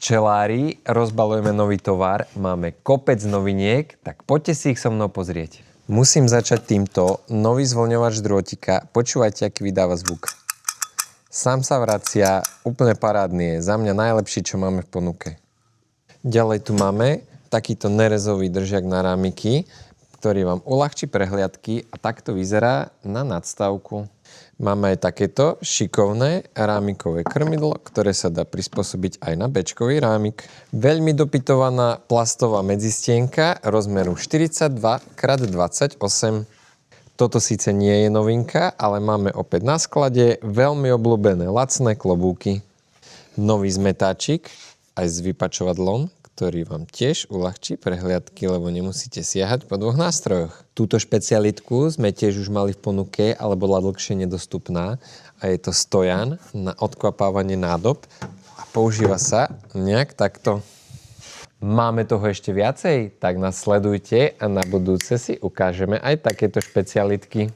Včelári, rozbalujeme nový tovar, máme kopec noviniek, tak poďte si ich so mnou pozrieť. Musím začať týmto. Nový zvoňovač drôtika. Počúvajte, aký vydáva zvuk. Sám sa vracia, úplne parádny je. Za mňa najlepší, čo máme v ponuke. Ďalej tu máme takýto nerezový držiak na rámiky, ktorý vám uľahčí prehliadky a takto vyzerá na nadstavku. Máme aj takéto šikovné rámikové krmidlo, ktoré sa dá prispôsobiť aj na béčkový rámik. Veľmi dopytovaná plastová medzistienka rozmeru 42x28. Toto síce nie je novinka, ale máme opäť na sklade veľmi obľúbené lacné klobúky. Nový zmetáčik aj s vypačovadlom, ktorý vám tiež uľahčí prehliadky, lebo nemusíte siahať po dvoch nástrojoch. Túto špecialitku sme tiež už mali v ponuke, ale bola dlhšie nedostupná a je to stojan na odkvapávanie nádob a používa sa nejak takto. Máme toho ešte viacej? Tak nás sledujte a na budúce si ukážeme aj takéto špecialitky.